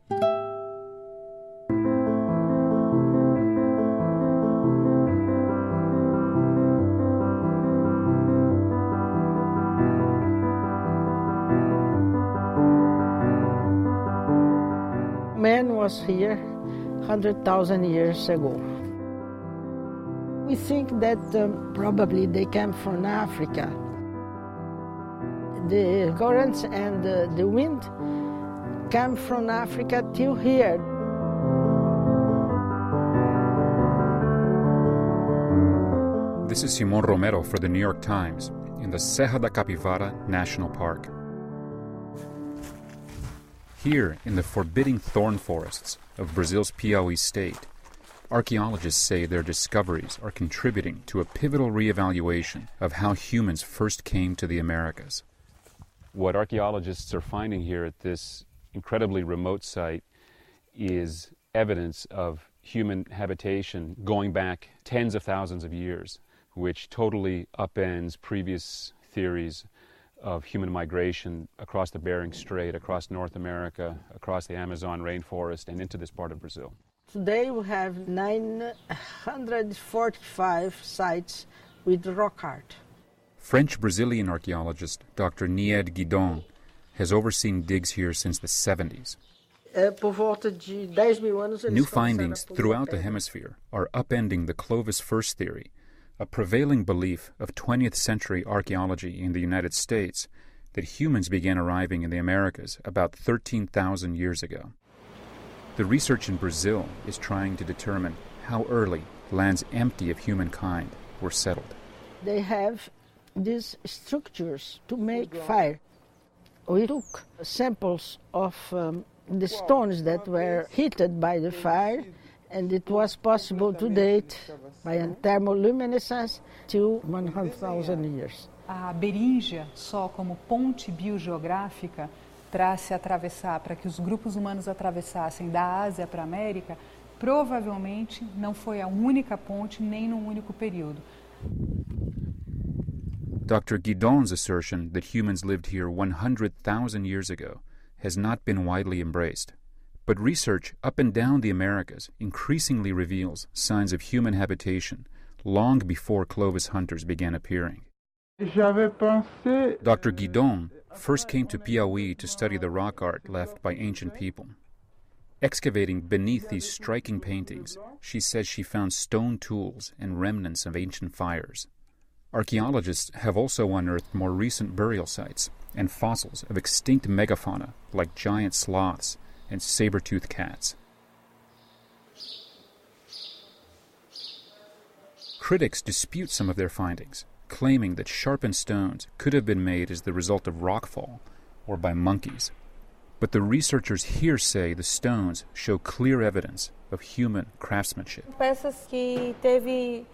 Man was here 100,000 years ago. We think that probably they came from Africa. The currents and the wind came from Africa till here. This is Simon Romero for the New York Times in the Serra da Capivara National Park. Here, in the forbidding thorn forests of Brazil's Piauí state, archaeologists say their discoveries are contributing to a pivotal reevaluation of how humans first came to the Americas. What archaeologists are finding here at this incredibly remote site is evidence of human habitation going back tens of thousands of years, which totally upends previous theories of human migration across the Bering Strait, across North America, across the Amazon rainforest, and into this part of Brazil. Today we have 945 sites with rock art. French-Brazilian archaeologist Dr. NYT Guidon has overseen digs here since the 70s. New findings throughout the hemisphere are upending the Clovis first theory, a prevailing belief of 20th century archaeology in the United States that humans began arriving in the Americas about 13,000 years ago. The research in Brazil is trying to determine how early lands empty of humankind were settled. They have these structures to make fire. We took samples of the stones that were heated by the fire, and it was possible to date by a thermoluminescence to 100,000 years. A beringia, só como ponte biogeográfica para se atravessar, para que os grupos humanos atravessassem da Ásia para a América, provavelmente não foi a única ponte nem num único período. Dr. Guidon's assertion that humans lived here 100,000 years ago has not been widely embraced. But research up and down the Americas increasingly reveals signs of human habitation long before Clovis hunters began appearing. Dr. Guidon first came to Piauí to study the rock art left by ancient people. Excavating beneath these striking paintings, she says she found stone tools and remnants of ancient fires. Archaeologists have also unearthed more recent burial sites and fossils of extinct megafauna like giant sloths and saber-toothed cats. Critics dispute some of their findings, claiming that sharpened stones could have been made as the result of rockfall or by monkeys. But the researchers here say the stones show clear evidence of human craftsmanship. Peças que teve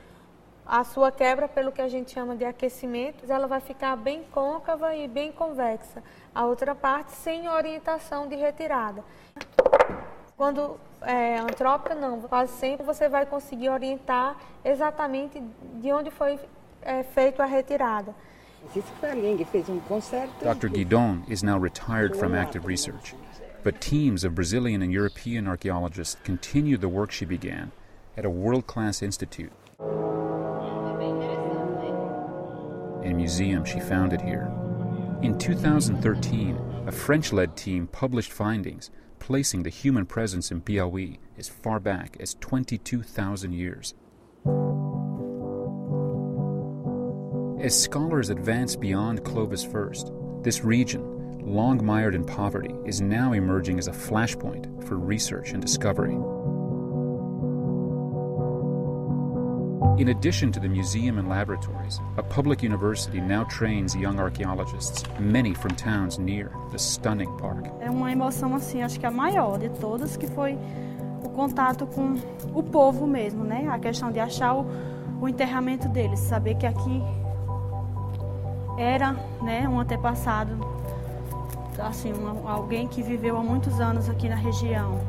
a sua quebra pelo que a gente chama de aquecimento, ela vai ficar bem côncava e bem convexa. A outra parte sem orientação de retirada. Quando é antrópica, não, quase sempre você vai conseguir orientar exatamente de onde foi feita a retirada. Dr. Guidon is now retired from active research, but teams of Brazilian and European archaeologists continue the work she began at a world-class institute and museum she founded here. In 2013, a French-led team published findings placing the human presence in Piauí as far back as 22,000 years. As scholars advance beyond Clovis first, this region, long mired in poverty, is now emerging as a flashpoint for research and discovery. In addition to the museum and laboratories, a public university now trains young archaeologists, many from towns near the stunning park. É uma emoção assim, acho que a maior de todas, que foi o contato com o povo mesmo, né? A questão de achar o enterramento deles, saber que aqui era, né, um antepassado, assim, alguém que viveu há muitos anos aqui na região.